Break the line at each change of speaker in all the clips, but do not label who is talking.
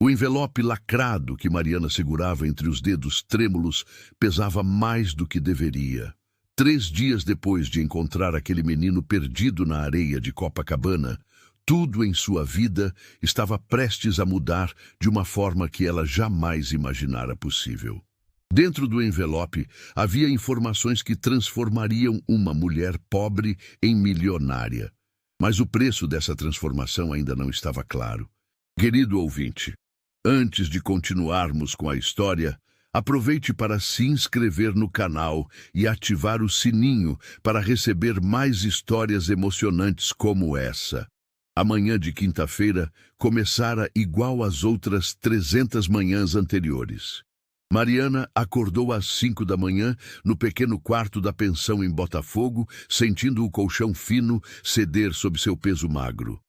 O envelope lacrado que Mariana segurava entre os dedos trêmulos pesava mais do que deveria. 3 dias depois de encontrar aquele menino perdido na areia de Copacabana, tudo em sua vida estava prestes a mudar de uma forma que ela jamais imaginara possível. Dentro do envelope havia informações que transformariam uma mulher pobre em milionária. Mas o preço dessa transformação ainda não estava claro. Querido ouvinte, antes de continuarmos com a história, aproveite para se inscrever no canal e ativar o sininho para receber mais histórias emocionantes como essa. A manhã de quinta-feira começara igual às outras 300 manhãs anteriores. Mariana acordou às 5 da manhã no pequeno quarto da pensão em Botafogo, sentindo o colchão fino ceder sob seu peso magro.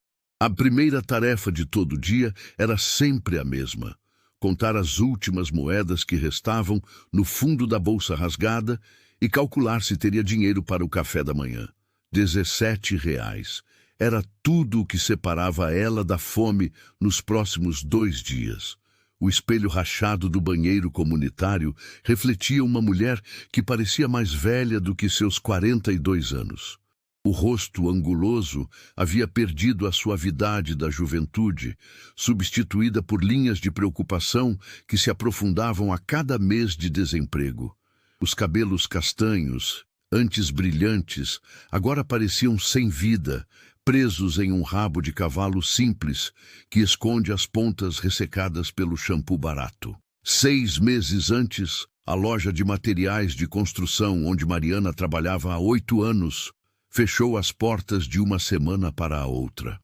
A primeira tarefa de todo dia era sempre a mesma: contar as últimas moedas que restavam no fundo da bolsa rasgada e calcular se teria dinheiro para o café da manhã. 17 reais. Era tudo o que separava ela da fome nos próximos 2 dias. O espelho rachado do banheiro comunitário refletia uma mulher que parecia mais velha do que seus 42 anos. O rosto anguloso havia perdido a suavidade da juventude, substituída por linhas de preocupação que se aprofundavam a cada mês de desemprego. Os cabelos castanhos, antes brilhantes, agora pareciam sem vida, presos em um rabo de cavalo simples que esconde as pontas ressecadas pelo shampoo barato. 6 meses antes, a loja de materiais de construção onde Mariana trabalhava há 8 anos fechou as portas de uma semana para a outra.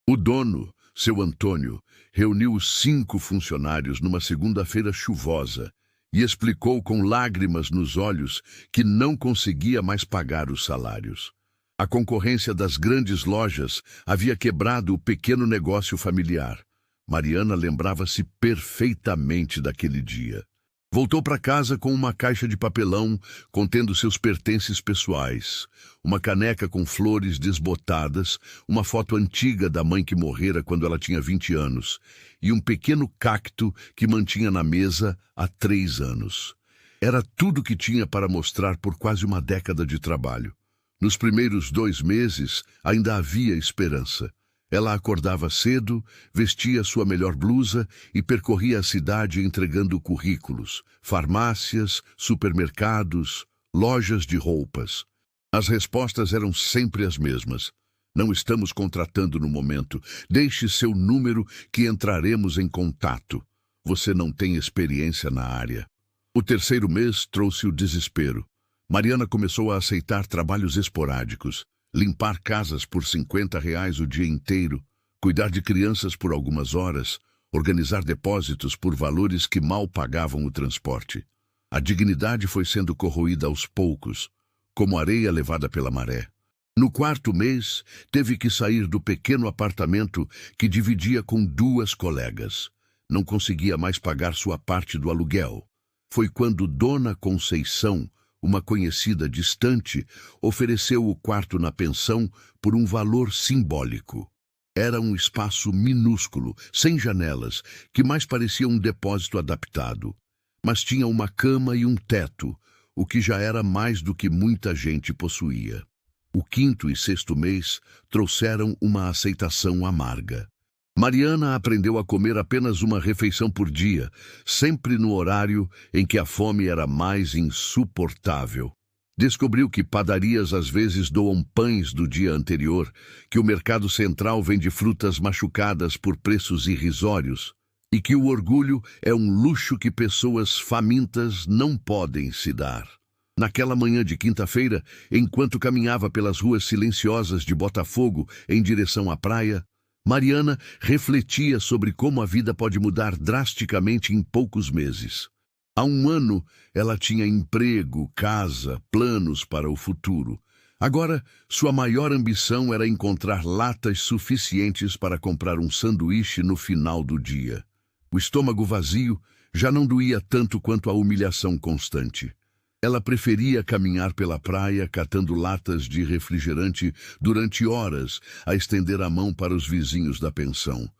O dono, seu Antônio, reuniu os 5 funcionários numa segunda-feira chuvosa e explicou com lágrimas nos olhos que não conseguia mais pagar os salários. A concorrência das grandes lojas havia quebrado o pequeno negócio familiar. Mariana lembrava-se perfeitamente daquele dia. Voltou para casa com uma caixa de papelão contendo seus pertences pessoais, uma caneca com flores desbotadas, uma foto antiga da mãe que morrera quando ela tinha 20 anos e um pequeno cacto que mantinha na mesa há 3 anos. Era tudo que tinha para mostrar por quase uma década de trabalho. Nos primeiros 2 meses, ainda havia esperança. Ela acordava cedo, vestia sua melhor blusa e percorria a cidade entregando currículos, farmácias, supermercados, lojas de roupas. As respostas eram sempre as mesmas. Não estamos contratando no momento. Deixe seu número que entraremos em contato. Você não tem experiência na área. O 3º mês trouxe o desespero. Mariana começou a aceitar trabalhos esporádicos, limpar casas por 50 reais o dia inteiro, cuidar de crianças por algumas horas, organizar depósitos por valores que mal pagavam o transporte. A dignidade foi sendo corroída aos poucos, como areia levada pela maré. No 4º mês, teve que sair do pequeno apartamento que dividia com 2 colegas. Não conseguia mais pagar sua parte do aluguel. Foi quando Dona Conceição, uma conhecida distante, ofereceu o quarto na pensão por um valor simbólico. Era um espaço minúsculo, sem janelas, que mais parecia um depósito adaptado. Mas tinha uma cama e um teto, o que já era mais do que muita gente possuía. O 5º e 6º mês trouxeram uma aceitação amarga. Mariana aprendeu a comer apenas uma refeição por dia, sempre no horário em que a fome era mais insuportável. Descobriu que padarias às vezes doam pães do dia anterior, que o mercado central vende frutas machucadas por preços irrisórios e que o orgulho é um luxo que pessoas famintas não podem se dar. Naquela manhã de quinta-feira, enquanto caminhava pelas ruas silenciosas de Botafogo em direção à praia, Mariana refletia sobre como a vida pode mudar drasticamente em poucos meses. Há 1 ano, ela tinha emprego, casa, planos para o futuro. Agora, sua maior ambição era encontrar latas suficientes para comprar um sanduíche no final do dia. O estômago vazio já não doía tanto quanto a humilhação constante. Ela preferia caminhar pela praia catando latas de refrigerante durante horas a estender a mão para os vizinhos da pensão.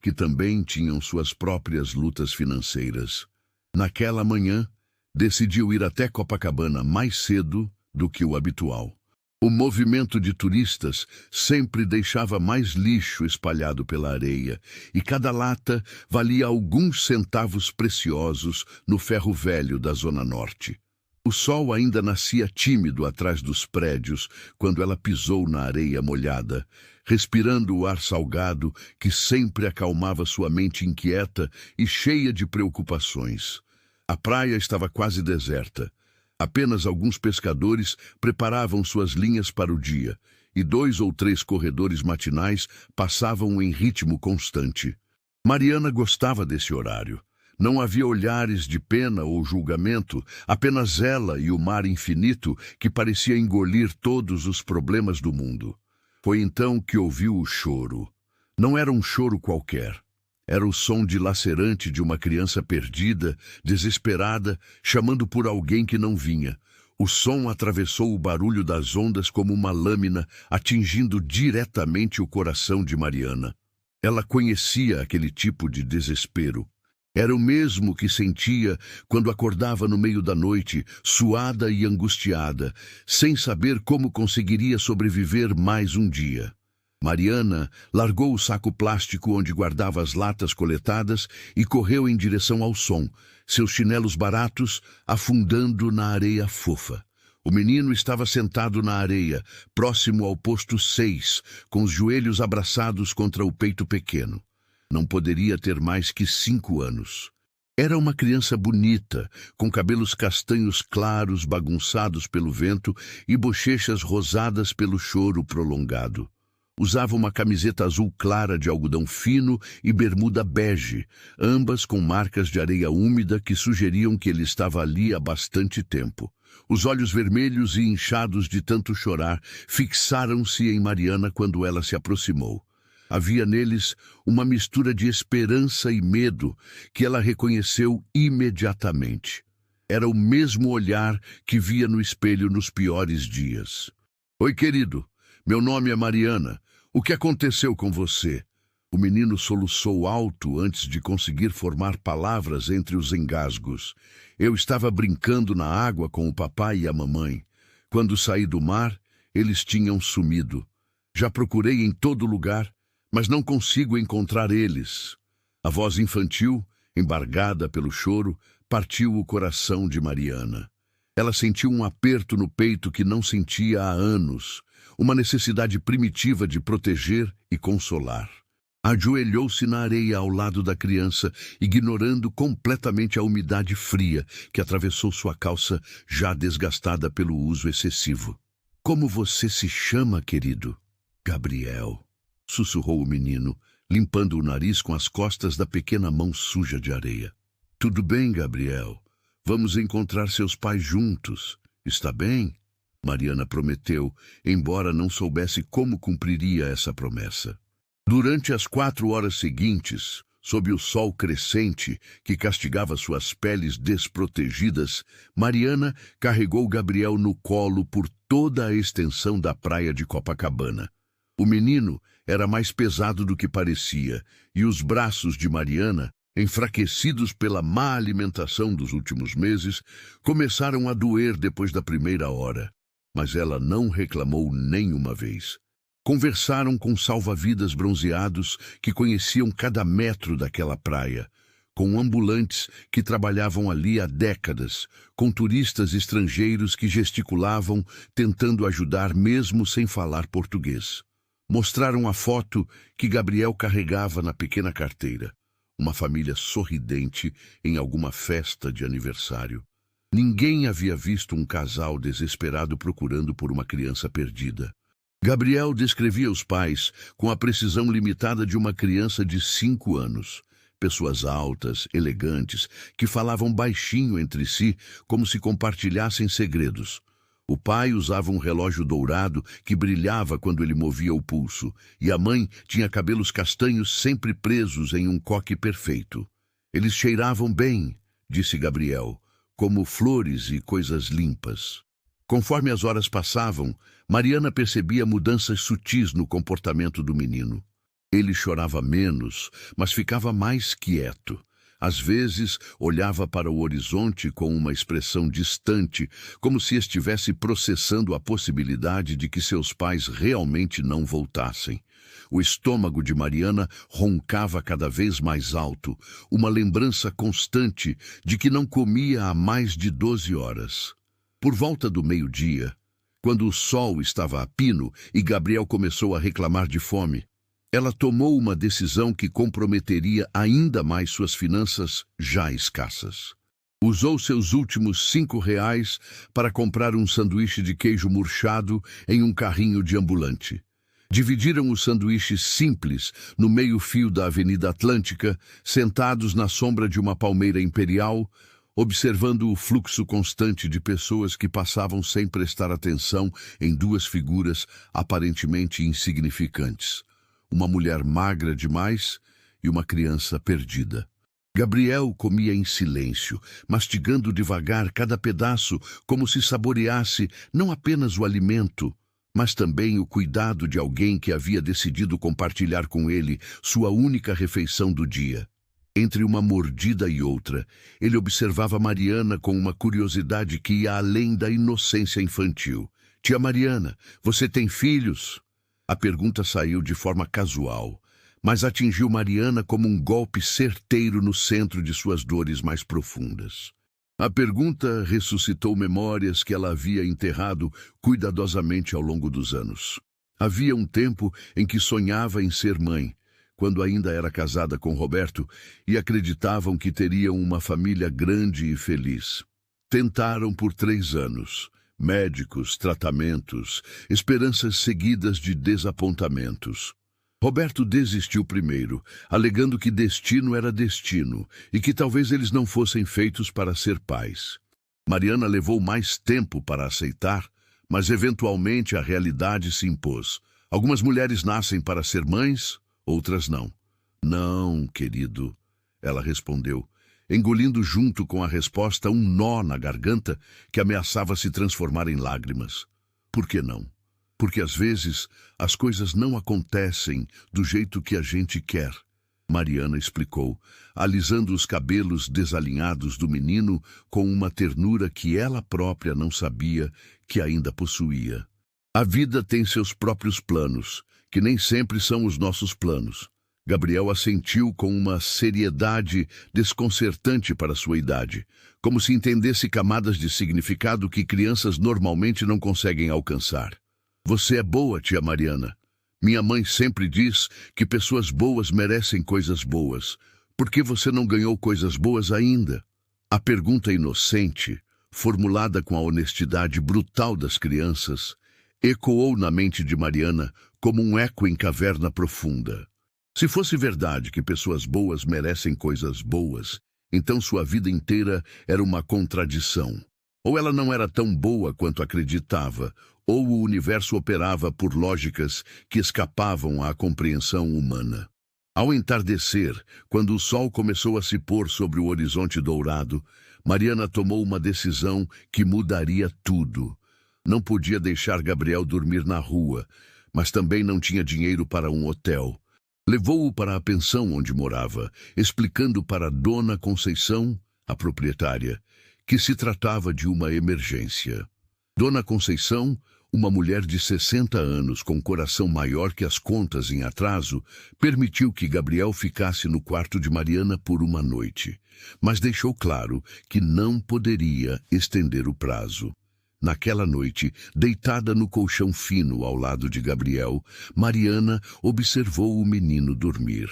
que também tinham suas próprias lutas financeiras. Naquela manhã, decidiu ir até Copacabana mais cedo do que o habitual. O movimento de turistas sempre deixava mais lixo espalhado pela areia, e cada lata valia alguns centavos preciosos no ferro velho da Zona Norte. O sol ainda nascia tímido atrás dos prédios quando ela pisou na areia molhada, respirando o ar salgado que sempre acalmava sua mente inquieta e cheia de preocupações. A praia estava quase deserta. Apenas alguns pescadores preparavam suas linhas para o dia, e 2 ou 3 corredores matinais passavam em ritmo constante. Mariana gostava desse horário. Não havia olhares de pena ou julgamento, apenas ela e o mar infinito que parecia engolir todos os problemas do mundo. Foi então que ouviu o choro. Não era um choro qualquer. Era o som dilacerante de uma criança perdida, desesperada, chamando por alguém que não vinha. O som atravessou o barulho das ondas como uma lâmina, atingindo diretamente o coração de Mariana. Ela conhecia aquele tipo de desespero. Era o mesmo que sentia quando acordava no meio da noite, suada e angustiada, sem saber como conseguiria sobreviver mais um dia. Mariana largou o saco plástico onde guardava as latas coletadas e correu em direção ao som, seus chinelos baratos afundando na areia fofa. O menino estava sentado na areia, próximo ao posto 6, com os joelhos abraçados contra o peito pequeno. Não poderia ter mais que 5 anos. Era uma criança bonita, com cabelos castanhos claros bagunçados pelo vento e bochechas rosadas pelo choro prolongado. Usava uma camiseta azul clara de algodão fino e bermuda bege, ambas com marcas de areia úmida que sugeriam que ele estava ali há bastante tempo. Os olhos vermelhos e inchados de tanto chorar fixaram-se em Mariana quando ela se aproximou. Havia neles uma mistura de esperança e medo que ela reconheceu imediatamente. Era o mesmo olhar que via no espelho nos piores dias. "Oi, querido. Meu nome é Mariana. O que aconteceu com você?" O menino soluçou alto antes de conseguir formar palavras entre os engasgos. "Eu estava brincando na água com o papai e a mamãe. Quando saí do mar, eles tinham sumido. Já procurei em todo lugar, mas não consigo encontrar eles." A voz infantil, embargada pelo choro, partiu o coração de Mariana. Ela sentiu um aperto no peito que não sentia há anos, uma necessidade primitiva de proteger e consolar. Ajoelhou-se na areia ao lado da criança, ignorando completamente a umidade fria que atravessou sua calça já desgastada pelo uso excessivo. "Como você se chama, querido?" "Gabriel", sussurrou o menino, limpando o nariz com as costas da pequena mão suja de areia. "Tudo bem, Gabriel. Vamos encontrar seus pais juntos. Está bem?" Mariana prometeu, embora não soubesse como cumpriria essa promessa. Durante as 4 horas seguintes, sob o sol crescente que castigava suas peles desprotegidas, Mariana carregou Gabriel no colo por toda a extensão da praia de Copacabana. O menino era mais pesado do que parecia, e os braços de Mariana, enfraquecidos pela má alimentação dos últimos meses, começaram a doer depois da primeira hora. Mas ela não reclamou nenhuma vez. Conversaram com salva-vidas bronzeados que conheciam cada metro daquela praia, com ambulantes que trabalhavam ali há décadas, com turistas estrangeiros que gesticulavam, tentando ajudar mesmo sem falar português. Mostraram a foto que Gabriel carregava na pequena carteira, uma família sorridente em alguma festa de aniversário. Ninguém havia visto um casal desesperado procurando por uma criança perdida. Gabriel descrevia os pais com a precisão limitada de uma criança de 5 anos. Pessoas altas, elegantes, que falavam baixinho entre si como se compartilhassem segredos. O pai usava um relógio dourado que brilhava quando ele movia o pulso, e a mãe tinha cabelos castanhos sempre presos em um coque perfeito. "Eles cheiravam bem", disse Gabriel, "como flores e coisas limpas." Conforme as horas passavam, Mariana percebia mudanças sutis no comportamento do menino. Ele chorava menos, mas ficava mais quieto. Às vezes, olhava para o horizonte com uma expressão distante, como se estivesse processando a possibilidade de que seus pais realmente não voltassem. O estômago de Mariana roncava cada vez mais alto, uma lembrança constante de que não comia há mais de 12 horas. Por volta do meio-dia, quando o sol estava a pino e Gabriel começou a reclamar de fome, ela tomou uma decisão que comprometeria ainda mais suas finanças já escassas. Usou seus últimos 5 reais para comprar um sanduíche de queijo murchado em um carrinho de ambulante. Dividiram o sanduíche simples no meio-fio da Avenida Atlântica, sentados na sombra de uma palmeira imperial, observando o fluxo constante de pessoas que passavam sem prestar atenção em duas figuras aparentemente insignificantes. Uma mulher magra demais e uma criança perdida. Gabriel comia em silêncio, mastigando devagar cada pedaço, como se saboreasse não apenas o alimento, mas também o cuidado de alguém que havia decidido compartilhar com ele sua única refeição do dia. Entre uma mordida e outra, ele observava Mariana com uma curiosidade que ia além da inocência infantil. Tia Mariana, você tem filhos? A pergunta saiu de forma casual, mas atingiu Mariana como um golpe certeiro no centro de suas dores mais profundas. A pergunta ressuscitou memórias que ela havia enterrado cuidadosamente ao longo dos anos. Havia um tempo em que sonhava em ser mãe, quando ainda era casada com Roberto, e acreditavam que teriam uma família grande e feliz. Tentaram por 3 anos. Médicos, tratamentos, esperanças seguidas de desapontamentos. Roberto desistiu primeiro, alegando que destino era destino e que talvez eles não fossem feitos para ser pais. Mariana levou mais tempo para aceitar, mas eventualmente a realidade se impôs. Algumas mulheres nascem para ser mães, outras não. Não, querido, ela respondeu, engolindo junto com a resposta um nó na garganta que ameaçava se transformar em lágrimas. Por que não? Porque às vezes as coisas não acontecem do jeito que a gente quer. Mariana explicou, alisando os cabelos desalinhados do menino com uma ternura que ela própria não sabia que ainda possuía. A vida tem seus próprios planos, que nem sempre são os nossos planos. Gabriel assentiu com uma seriedade desconcertante para sua idade, como se entendesse camadas de significado que crianças normalmente não conseguem alcançar. Você é boa, tia Mariana. Minha mãe sempre diz que pessoas boas merecem coisas boas. Por que você não ganhou coisas boas ainda? A pergunta inocente, formulada com a honestidade brutal das crianças, ecoou na mente de Mariana como um eco em caverna profunda. Se fosse verdade que pessoas boas merecem coisas boas, então sua vida inteira era uma contradição. Ou ela não era tão boa quanto acreditava, ou o universo operava por lógicas que escapavam à compreensão humana. Ao entardecer, quando o sol começou a se pôr sobre o horizonte dourado, Mariana tomou uma decisão que mudaria tudo. Não podia deixar Gabriel dormir na rua, mas também não tinha dinheiro para um hotel. Levou-o para a pensão onde morava, explicando para Dona Conceição, a proprietária, que se tratava de uma emergência. Dona Conceição, uma mulher de 60 anos com coração maior que as contas em atraso, permitiu que Gabriel ficasse no quarto de Mariana por uma noite, mas deixou claro que não poderia estender o prazo. Naquela noite, deitada no colchão fino ao lado de Gabriel, Mariana observou o menino dormir.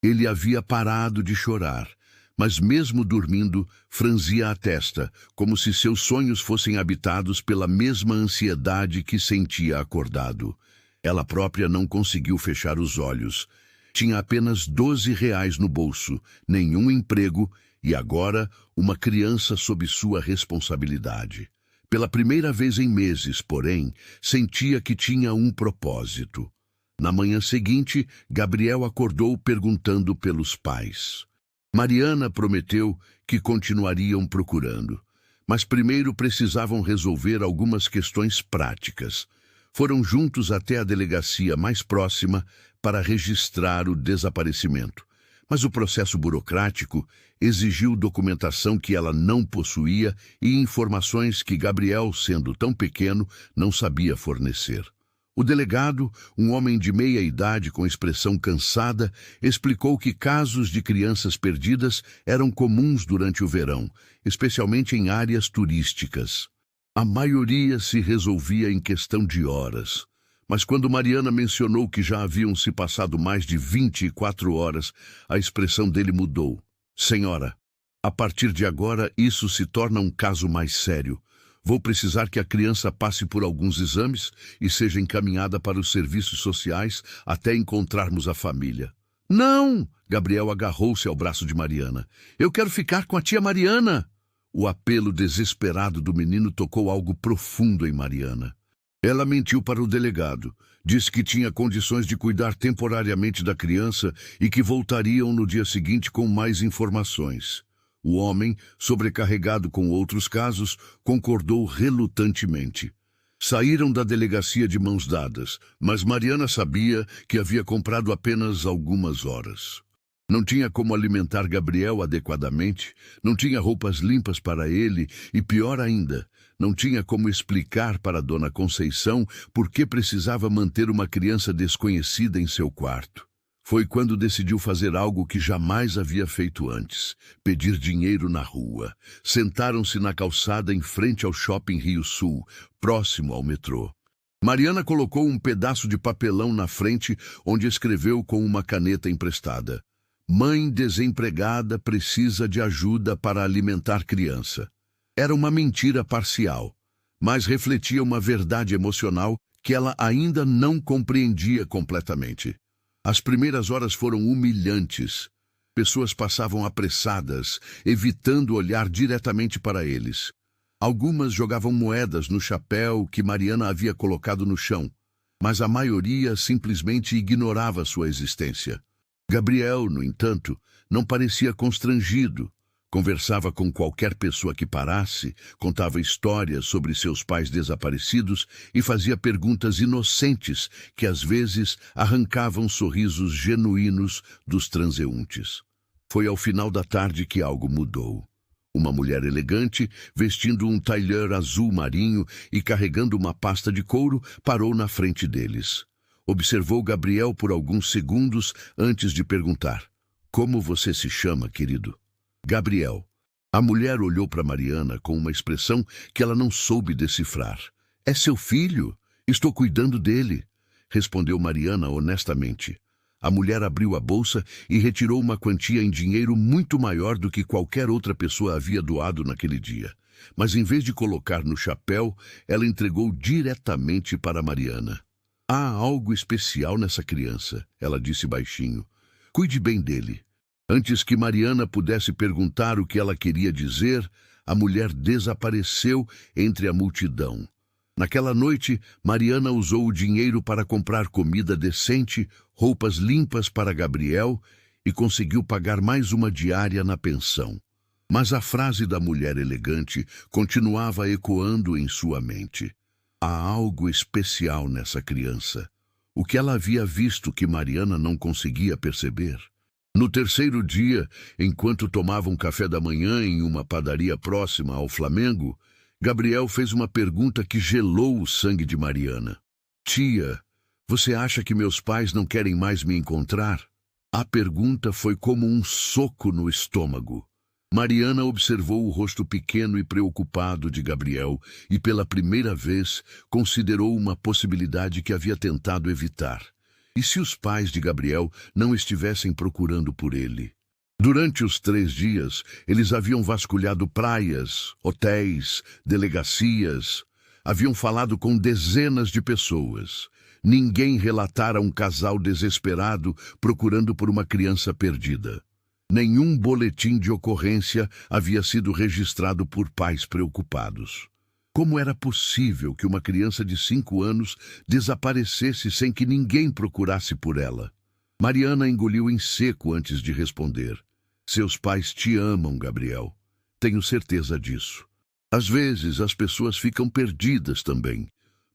Ele havia parado de chorar, mas mesmo dormindo, franzia a testa, como se seus sonhos fossem habitados pela mesma ansiedade que sentia acordado. Ela própria não conseguiu fechar os olhos. Tinha apenas 12 reais no bolso, nenhum emprego e agora uma criança sob sua responsabilidade. Pela primeira vez em meses, porém, sentia que tinha um propósito. Na manhã seguinte, Gabriel acordou perguntando pelos pais. Mariana prometeu que continuariam procurando, mas primeiro precisavam resolver algumas questões práticas. Foram juntos até a delegacia mais próxima para registrar o desaparecimento. Mas o processo burocrático exigiu documentação que ela não possuía e informações que Gabriel, sendo tão pequeno, não sabia fornecer. O delegado, um homem de meia idade com expressão cansada, explicou que casos de crianças perdidas eram comuns durante o verão, especialmente em áreas turísticas. A maioria se resolvia em questão de horas. Mas quando Mariana mencionou que já haviam se passado mais de 24 horas, a expressão dele mudou. Senhora, a partir de agora isso se torna um caso mais sério. Vou precisar que a criança passe por alguns exames e seja encaminhada para os serviços sociais até encontrarmos a família. Não! Gabriel agarrou-se ao braço de Mariana. Eu quero ficar com a tia Mariana! O apelo desesperado do menino tocou algo profundo em Mariana. Ela mentiu para o delegado, disse que tinha condições de cuidar temporariamente da criança e que voltariam no dia seguinte com mais informações. O homem, sobrecarregado com outros casos, concordou relutantemente. Saíram da delegacia de mãos dadas, mas Mariana sabia que havia comprado apenas algumas horas. Não tinha como alimentar Gabriel adequadamente, não tinha roupas limpas para ele e, pior ainda, não tinha como explicar para Dona Conceição por que precisava manter uma criança desconhecida em seu quarto. Foi quando decidiu fazer algo que jamais havia feito antes: pedir dinheiro na rua. Sentaram-se na calçada em frente ao Shopping Rio Sul, próximo ao metrô. Mariana colocou um pedaço de papelão na frente, onde escreveu com uma caneta emprestada: Mãe desempregada precisa de ajuda para alimentar criança. Era uma mentira parcial, mas refletia uma verdade emocional que ela ainda não compreendia completamente. As primeiras horas foram humilhantes. Pessoas passavam apressadas, evitando olhar diretamente para eles. Algumas jogavam moedas no chapéu que Mariana havia colocado no chão, mas a maioria simplesmente ignorava sua existência. Gabriel, no entanto, não parecia constrangido. Conversava com qualquer pessoa que parasse, contava histórias sobre seus pais desaparecidos e fazia perguntas inocentes que às vezes arrancavam sorrisos genuínos dos transeuntes. Foi ao final da tarde que algo mudou. Uma mulher elegante, vestindo um tailleur azul marinho e carregando uma pasta de couro, parou na frente deles. Observou Gabriel por alguns segundos antes de perguntar: Como você se chama, querido? Gabriel. A mulher olhou para Mariana com uma expressão que ela não soube decifrar. É seu filho? Estou cuidando dele, respondeu Mariana honestamente. A mulher abriu a bolsa e retirou uma quantia em dinheiro muito maior do que qualquer outra pessoa havia doado naquele dia. Mas em vez de colocar no chapéu, ela entregou diretamente para Mariana. Há algo especial nessa criança, ela disse baixinho. Cuide bem dele. Antes que Mariana pudesse perguntar o que ela queria dizer, a mulher desapareceu entre a multidão. Naquela noite, Mariana usou o dinheiro para comprar comida decente, roupas limpas para Gabriel e conseguiu pagar mais uma diária na pensão. Mas a frase da mulher elegante continuava ecoando em sua mente. Há algo especial nessa criança. O que ela havia visto que Mariana não conseguia perceber? No terceiro dia, enquanto tomavam café da manhã em uma padaria próxima ao Flamengo, Gabriel fez uma pergunta que gelou o sangue de Mariana. Tia, você acha que meus pais não querem mais me encontrar? A pergunta foi como um soco no estômago. Mariana observou o rosto pequeno e preocupado de Gabriel e, pela primeira vez, considerou uma possibilidade que havia tentado evitar. E se os pais de Gabriel não estivessem procurando por ele? Durante os 3 dias, eles haviam vasculhado praias, hotéis, delegacias. Haviam falado com dezenas de pessoas. Ninguém relatara um casal desesperado procurando por uma criança perdida. Nenhum boletim de ocorrência havia sido registrado por pais preocupados. Como era possível que uma criança de 5 anos desaparecesse sem que ninguém procurasse por ela? Mariana engoliu em seco antes de responder. Seus pais te amam, Gabriel. Tenho certeza disso. Às vezes as pessoas ficam perdidas também,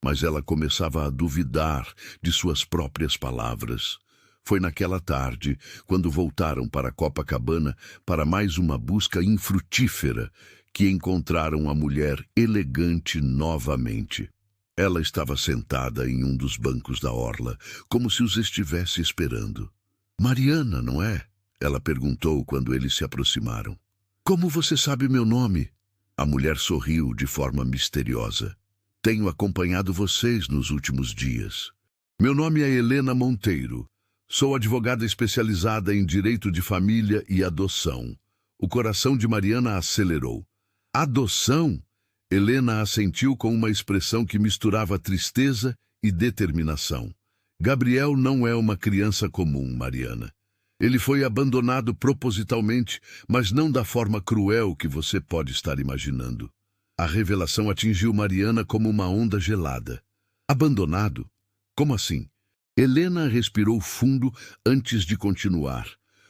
mas ela começava a duvidar de suas próprias palavras. Foi naquela tarde, quando voltaram para Copacabana para mais uma busca infrutífera, que encontraram a mulher elegante novamente. Ela estava sentada em um dos bancos da orla, como se os estivesse esperando. Mariana, não é? Ela perguntou quando eles se aproximaram. Como você sabe meu nome? A mulher sorriu de forma misteriosa. Tenho acompanhado vocês nos últimos dias. Meu nome é Helena Monteiro. Sou advogada especializada em direito de família e adoção. O coração de Mariana acelerou. Adoção? Helena assentiu com uma expressão que misturava tristeza e determinação. Gabriel não é uma criança comum, Mariana. Ele foi abandonado propositalmente, mas não da forma cruel que você pode estar imaginando. A revelação atingiu Mariana como uma onda gelada. Abandonado? Como assim? Helena respirou fundo antes de continuar,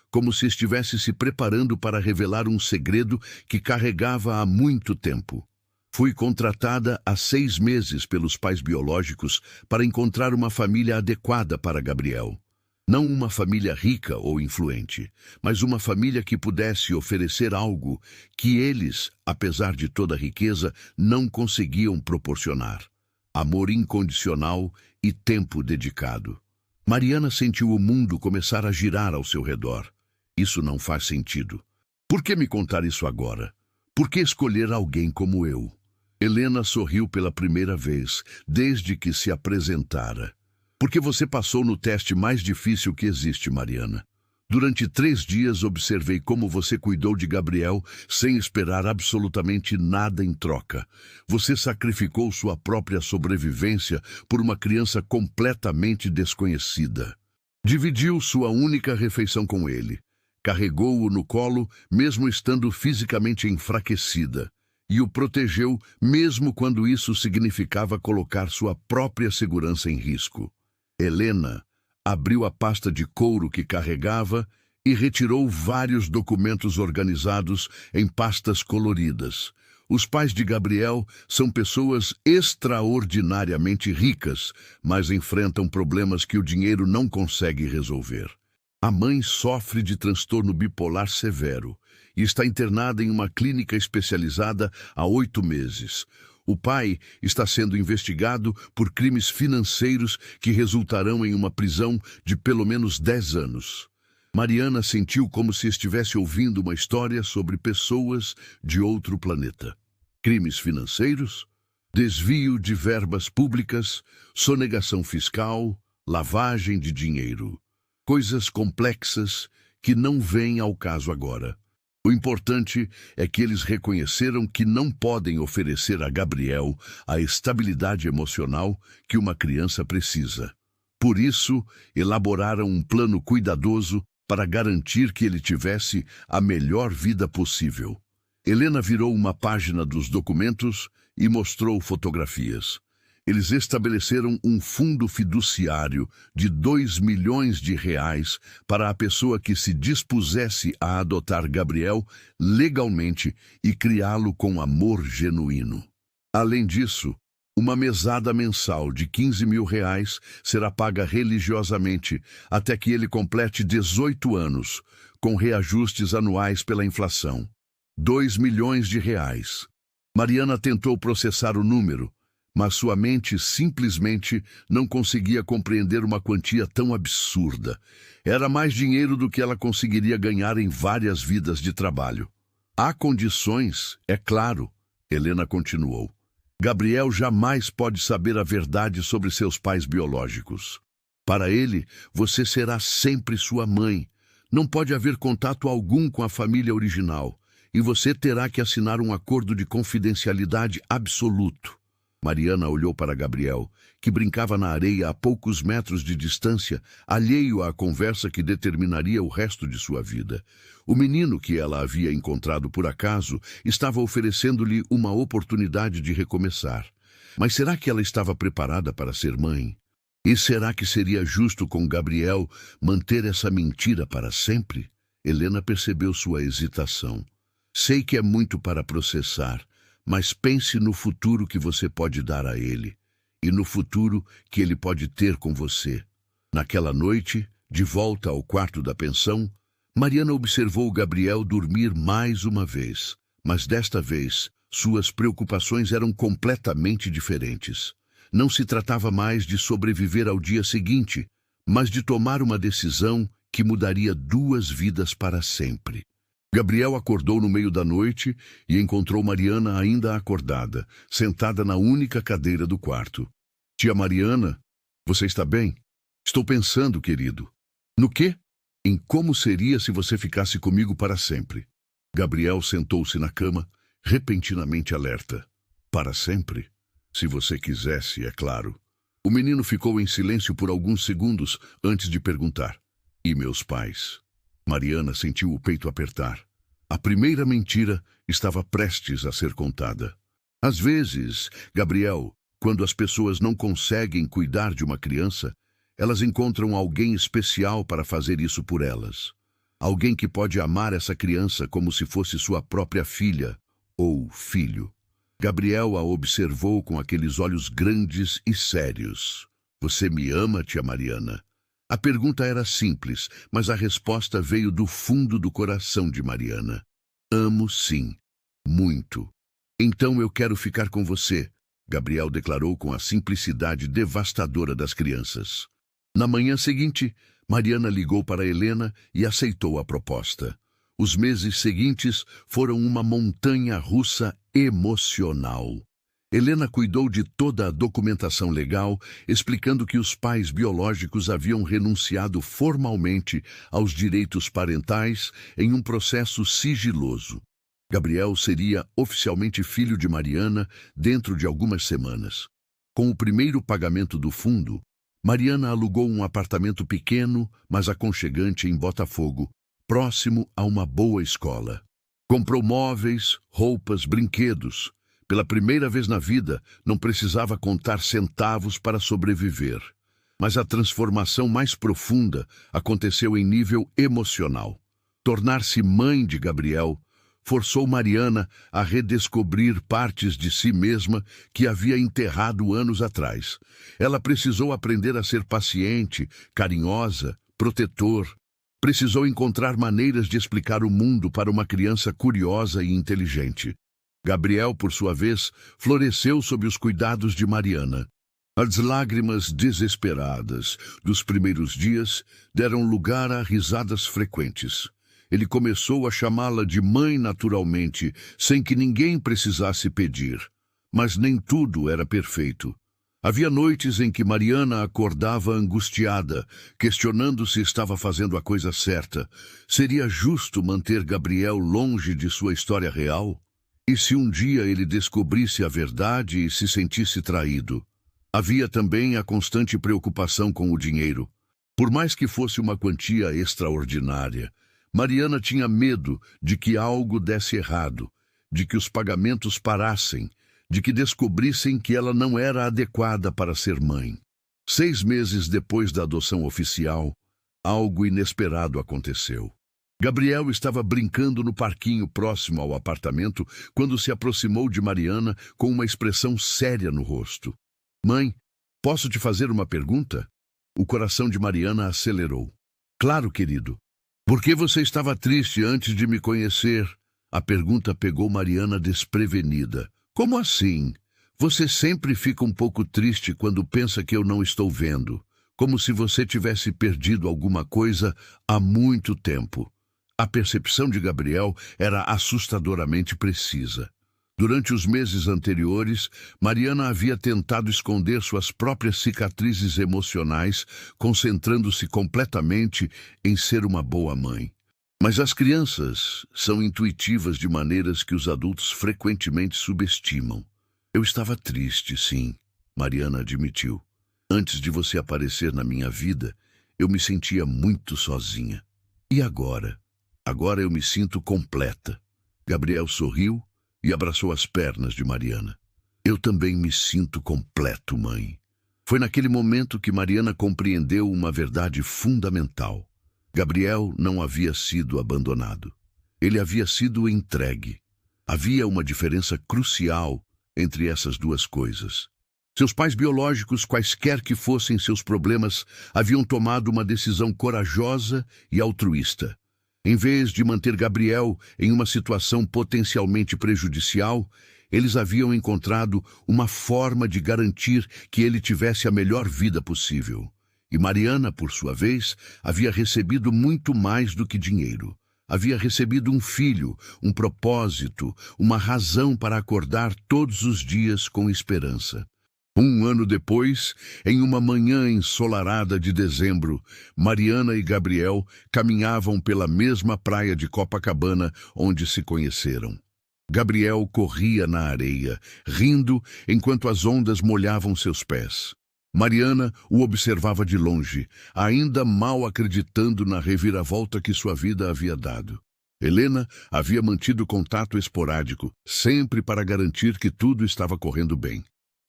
como se estivesse se preparando para revelar um segredo que carregava há muito tempo. Fui contratada há 6 meses pelos pais biológicos para encontrar uma família adequada para Gabriel. Não uma família rica ou influente, mas uma família que pudesse oferecer algo que eles, apesar de toda a riqueza, não conseguiam proporcionar. Amor incondicional e tempo dedicado. Mariana sentiu o mundo começar a girar ao seu redor. Isso não faz sentido. Por que me contar isso agora? Por que escolher alguém como eu? Helena sorriu pela primeira vez, desde que se apresentara. Porque você passou no teste mais difícil que existe, Mariana. Durante 3 dias observei como você cuidou de Gabriel sem esperar absolutamente nada em troca. Você sacrificou sua própria sobrevivência por uma criança completamente desconhecida. Dividiu sua única refeição com ele. Carregou-o no colo, mesmo estando fisicamente enfraquecida. E o protegeu, mesmo quando isso significava colocar sua própria segurança em risco. Helena abriu a pasta de couro que carregava e retirou vários documentos organizados em pastas coloridas. Os pais de Gabriel são pessoas extraordinariamente ricas, mas enfrentam problemas que o dinheiro não consegue resolver. A mãe sofre de transtorno bipolar severo e está internada em uma clínica especializada há 8 meses. O pai está sendo investigado por crimes financeiros que resultarão em uma prisão de pelo menos 10 anos. Mariana sentiu como se estivesse ouvindo uma história sobre pessoas de outro planeta. Crimes financeiros? Desvio de verbas públicas, sonegação fiscal, lavagem de dinheiro. Coisas complexas que não vêm ao caso agora. O importante é que eles reconheceram que não podem oferecer a Gabriel a estabilidade emocional que uma criança precisa. Por isso, elaboraram um plano cuidadoso para garantir que ele tivesse a melhor vida possível. Helena virou uma página dos documentos e mostrou fotografias. Eles estabeleceram um fundo fiduciário de R$2 milhões para a pessoa que se dispusesse a adotar Gabriel legalmente e criá-lo com amor genuíno. Além disso, uma mesada mensal de R$15 mil será paga religiosamente até que ele complete 18 anos, com reajustes anuais pela inflação. R$2 milhões. Mariana tentou processar o número, mas sua mente simplesmente não conseguia compreender uma quantia tão absurda. Era mais dinheiro do que ela conseguiria ganhar em várias vidas de trabalho. Há condições, é claro, Helena continuou. Gabriel jamais pode saber a verdade sobre seus pais biológicos. Para ele, você será sempre sua mãe. Não pode haver contato algum com a família original, e você terá que assinar um acordo de confidencialidade absoluto. Mariana olhou para Gabriel, que brincava na areia a poucos metros de distância, alheio à conversa que determinaria o resto de sua vida. O menino que ela havia encontrado por acaso estava oferecendo-lhe uma oportunidade de recomeçar. Mas será que ela estava preparada para ser mãe? E será que seria justo com Gabriel manter essa mentira para sempre? Helena percebeu sua hesitação. Sei que é muito para processar, mas pense no futuro que você pode dar a ele, e no futuro que ele pode ter com você. Naquela noite, De volta ao quarto da pensão, Mariana observou Gabriel dormir mais uma vez, mas desta vez suas preocupações eram completamente diferentes. Não se tratava mais de sobreviver ao dia seguinte, mas de tomar uma decisão que mudaria 2 vidas para sempre. Gabriel acordou no meio da noite e encontrou Mariana ainda acordada, sentada na única cadeira do quarto. Tia Mariana, você está bem? Estou pensando, querido. No quê? Em como seria se você ficasse comigo para sempre. Gabriel sentou-se na cama, repentinamente alerta. Para sempre? Se você quisesse, é claro. O menino ficou em silêncio por alguns segundos antes de perguntar. E meus pais? Mariana sentiu o peito apertar. A primeira mentira estava prestes a ser contada. Às vezes, Gabriel, quando as pessoas não conseguem cuidar de uma criança, elas encontram alguém especial para fazer isso por elas. Alguém que pode amar essa criança como se fosse sua própria filha ou filho. Gabriel a observou com aqueles olhos grandes e sérios. Você me ama, tia Mariana? A pergunta era simples, mas a resposta veio do fundo do coração de Mariana. Amo sim, muito. Então eu quero ficar com você, Gabriel declarou com a simplicidade devastadora das crianças. Na manhã seguinte, Mariana ligou para Helena e aceitou a proposta. Os meses seguintes foram uma montanha-russa emocional. Helena cuidou de toda a documentação legal, explicando que os pais biológicos haviam renunciado formalmente aos direitos parentais em um processo sigiloso. Gabriel seria oficialmente filho de Mariana dentro de algumas semanas. Com o primeiro pagamento do fundo, Mariana alugou um apartamento pequeno, mas aconchegante em Botafogo, próximo a uma boa escola. Comprou móveis, roupas, brinquedos. Pela primeira vez na vida, não precisava contar centavos para sobreviver. Mas a transformação mais profunda aconteceu em nível emocional. Tornar-se mãe de Gabriel forçou Mariana a redescobrir partes de si mesma que havia enterrado anos atrás. Ela precisou aprender a ser paciente, carinhosa, protetor. Precisou encontrar maneiras de explicar o mundo para uma criança curiosa e inteligente. Gabriel, por sua vez, floresceu sob os cuidados de Mariana. As lágrimas desesperadas dos primeiros dias deram lugar a risadas frequentes. Ele começou a chamá-la de mãe naturalmente, sem que ninguém precisasse pedir. Mas nem tudo era perfeito. Havia noites em que Mariana acordava angustiada, questionando se estava fazendo a coisa certa. Seria justo manter Gabriel longe de sua história real? E se um dia ele descobrisse a verdade e se sentisse traído? Havia também a constante preocupação com o dinheiro. Por mais que fosse uma quantia extraordinária, Mariana tinha medo de que algo desse errado, de que os pagamentos parassem, de que descobrissem que ela não era adequada para ser mãe. 6 meses depois da adoção oficial, algo inesperado aconteceu. Gabriel estava brincando no parquinho próximo ao apartamento quando se aproximou de Mariana com uma expressão séria no rosto. Mãe, posso te fazer uma pergunta? O coração de Mariana acelerou. Claro, querido. Por que você estava triste antes de me conhecer? A pergunta pegou Mariana desprevenida. Como assim? Você sempre fica um pouco triste quando pensa que eu não estou vendo, como se você tivesse perdido alguma coisa há muito tempo. A percepção de Gabriel era assustadoramente precisa. Durante os meses anteriores, Mariana havia tentado esconder suas próprias cicatrizes emocionais, concentrando-se completamente em ser uma boa mãe. Mas as crianças são intuitivas de maneiras que os adultos frequentemente subestimam. Eu estava triste, sim, Mariana admitiu. Antes de você aparecer na minha vida, eu me sentia muito sozinha. E agora? Agora eu me sinto completa. Gabriel sorriu e abraçou as pernas de Mariana. Eu também me sinto completo, mãe. Foi naquele momento que Mariana compreendeu uma verdade fundamental. Gabriel não havia sido abandonado. Ele havia sido entregue. Havia uma diferença crucial entre essas duas coisas. Seus pais biológicos, quaisquer que fossem seus problemas, haviam tomado uma decisão corajosa e altruísta. Em vez de manter Gabriel em uma situação potencialmente prejudicial, eles haviam encontrado uma forma de garantir que ele tivesse a melhor vida possível. E Mariana, por sua vez, havia recebido muito mais do que dinheiro. Havia recebido um filho, um propósito, uma razão para acordar todos os dias com esperança. Um ano depois, em uma manhã ensolarada de dezembro, Mariana e Gabriel caminhavam pela mesma praia de Copacabana onde se conheceram. Gabriel corria na areia, rindo enquanto as ondas molhavam seus pés. Mariana o observava de longe, ainda mal acreditando na reviravolta que sua vida havia dado. Helena havia mantido contato esporádico, sempre para garantir que tudo estava correndo bem.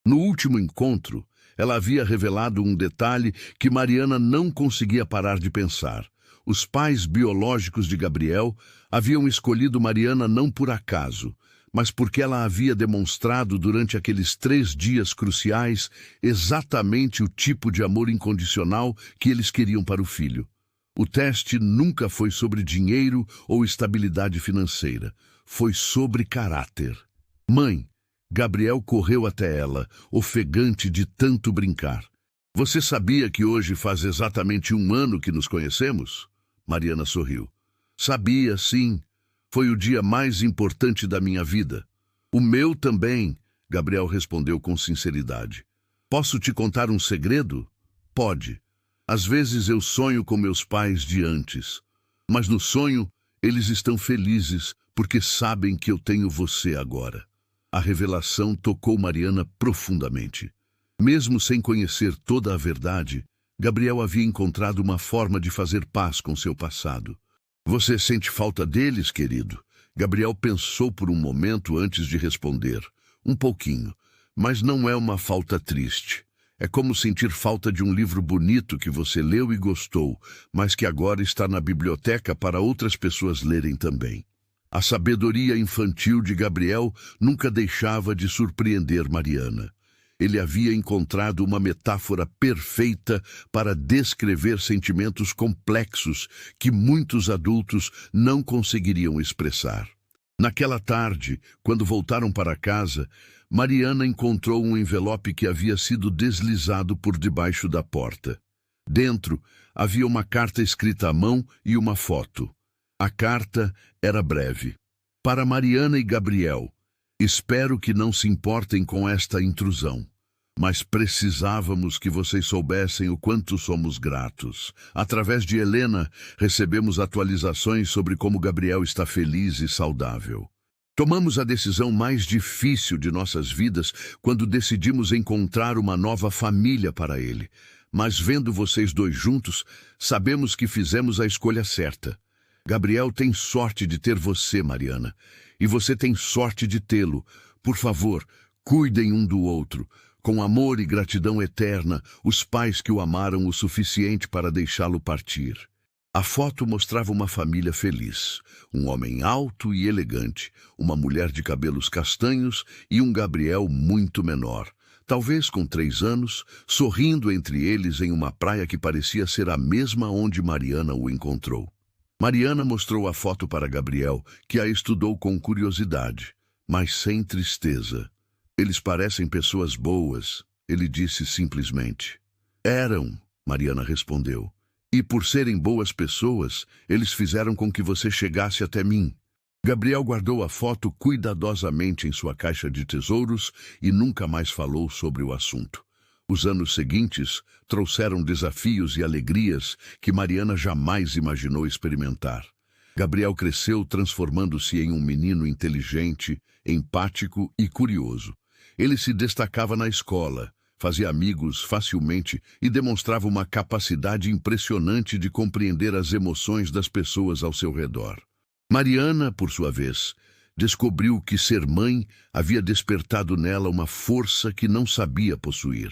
No último encontro, ela havia revelado um detalhe que Mariana não conseguia parar de pensar. Os pais biológicos de Gabriel haviam escolhido Mariana não por acaso, mas porque ela havia demonstrado durante aqueles 3 dias cruciais exatamente o tipo de amor incondicional que eles queriam para o filho. O teste nunca foi sobre dinheiro ou estabilidade financeira. Foi sobre caráter. Mãe, Gabriel correu até ela, ofegante de tanto brincar. Você sabia que hoje faz exatamente 1 ano que nos conhecemos? Mariana sorriu. Sabia, sim. Foi o dia mais importante da minha vida. O meu também, Gabriel respondeu com sinceridade. Posso te contar um segredo? Pode. Às vezes eu sonho com meus pais de antes, mas no sonho eles estão felizes porque sabem que eu tenho você agora. A revelação tocou Mariana profundamente. Mesmo sem conhecer toda a verdade, Gabriel havia encontrado uma forma de fazer paz com seu passado. Você sente falta deles, querido? Gabriel pensou por um momento antes de responder. Um pouquinho, mas não é uma falta triste. É como sentir falta de um livro bonito que você leu e gostou, mas que agora está na biblioteca para outras pessoas lerem também. A sabedoria infantil de Gabriel nunca deixava de surpreender Mariana. Ele havia encontrado uma metáfora perfeita para descrever sentimentos complexos que muitos adultos não conseguiriam expressar. Naquela tarde, quando voltaram para casa, Mariana encontrou um envelope que havia sido deslizado por debaixo da porta. Dentro, havia uma carta escrita à mão e uma foto. A carta era breve. Para Mariana e Gabriel, espero que não se importem com esta intrusão, mas precisávamos que vocês soubessem o quanto somos gratos. Através de Helena, recebemos atualizações sobre como Gabriel está feliz e saudável. Tomamos a decisão mais difícil de nossas vidas quando decidimos encontrar uma nova família para ele. Mas vendo vocês dois juntos, sabemos que fizemos a escolha certa. Gabriel tem sorte de ter você, Mariana, e você tem sorte de tê-lo. Por favor, cuidem um do outro. Com amor e gratidão eterna, os pais que o amaram o suficiente para deixá-lo partir. A foto mostrava uma família feliz, um homem alto e elegante, uma mulher de cabelos castanhos e um Gabriel muito menor, talvez com 3 anos, sorrindo entre eles em uma praia que parecia ser a mesma onde Mariana o encontrou. Mariana mostrou a foto para Gabriel, que a estudou com curiosidade, mas sem tristeza. Eles parecem pessoas boas, ele disse simplesmente. Eram, Mariana respondeu. E por serem boas pessoas, eles fizeram com que você chegasse até mim. Gabriel guardou a foto cuidadosamente em sua caixa de tesouros e nunca mais falou sobre o assunto. Os anos seguintes trouxeram desafios e alegrias que Mariana jamais imaginou experimentar. Gabriel cresceu transformando-se em um menino inteligente, empático e curioso. Ele se destacava na escola, fazia amigos facilmente e demonstrava uma capacidade impressionante de compreender as emoções das pessoas ao seu redor. Mariana, por sua vez, descobriu que ser mãe havia despertado nela uma força que não sabia possuir.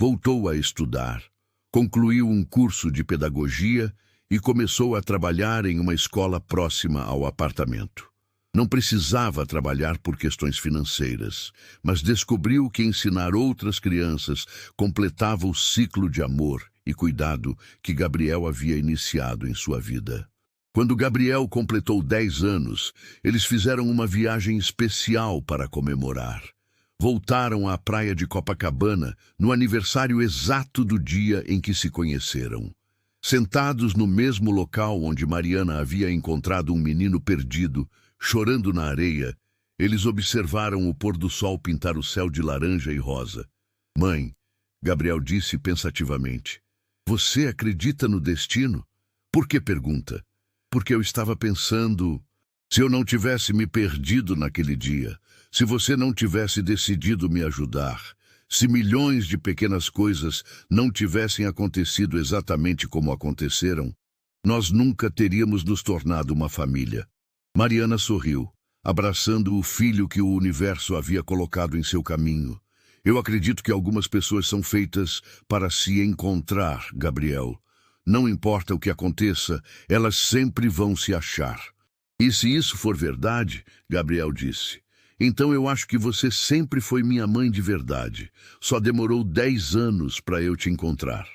Voltou a estudar, concluiu um curso de pedagogia e começou a trabalhar em uma escola próxima ao apartamento. Não precisava trabalhar por questões financeiras, mas descobriu que ensinar outras crianças completava o ciclo de amor e cuidado que Gabriel havia iniciado em sua vida. Quando Gabriel completou 10 anos, eles fizeram uma viagem especial para comemorar. Voltaram à praia de Copacabana no aniversário exato do dia em que se conheceram. Sentados no mesmo local onde Mariana havia encontrado um menino perdido, chorando na areia, eles observaram o pôr do sol pintar o céu de laranja e rosa. Mãe, Gabriel disse pensativamente, você acredita no destino? Por que pergunta? Porque eu estava pensando, se eu não tivesse me perdido naquele dia, se você não tivesse decidido me ajudar, se milhões de pequenas coisas não tivessem acontecido exatamente como aconteceram, nós nunca teríamos nos tornado uma família. Mariana sorriu, abraçando o filho que o universo havia colocado em seu caminho. Eu acredito que algumas pessoas são feitas para se encontrar, Gabriel. Não importa o que aconteça, elas sempre vão se achar. E se isso for verdade, Gabriel disse, então eu acho que você sempre foi minha mãe de verdade. Só demorou 10 anos para eu te encontrar.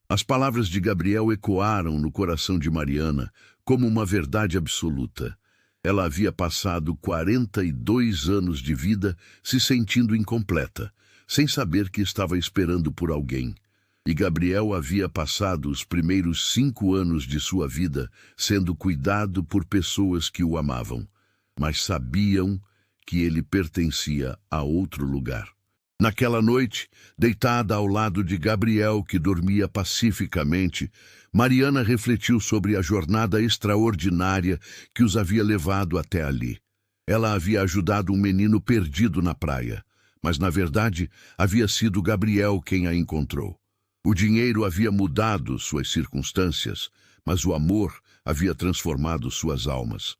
As palavras de Gabriel ecoaram no coração de Mariana como uma verdade absoluta. Ela havia passado 42 anos de vida se sentindo incompleta, sem saber que estava esperando por alguém. E Gabriel havia passado os primeiros 5 anos de sua vida sendo cuidado por pessoas que o amavam, mas sabiam que ele pertencia a outro lugar. Naquela noite, deitada ao lado de Gabriel, que dormia pacificamente, Mariana refletiu sobre a jornada extraordinária que os havia levado até ali. Ela havia ajudado um menino perdido na praia, mas na verdade havia sido Gabriel quem a encontrou. O dinheiro havia mudado suas circunstâncias, mas o amor havia transformado suas almas.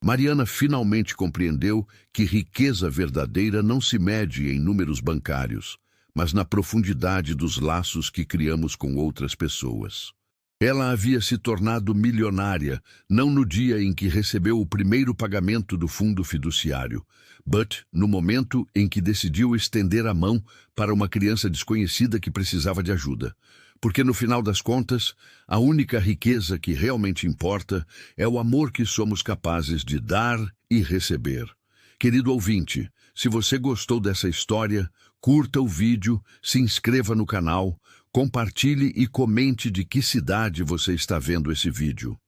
Mariana finalmente compreendeu que riqueza verdadeira não se mede em números bancários, mas na profundidade dos laços que criamos com outras pessoas. Ela havia se tornado milionária, não no dia em que recebeu o primeiro pagamento do fundo fiduciário, mas no momento em que decidiu estender a mão para uma criança desconhecida que precisava de ajuda. Porque no final das contas, a única riqueza que realmente importa é o amor que somos capazes de dar e receber. Querido ouvinte, se você gostou dessa história, curta o vídeo, se inscreva no canal, compartilhe e comente de que cidade você está vendo esse vídeo.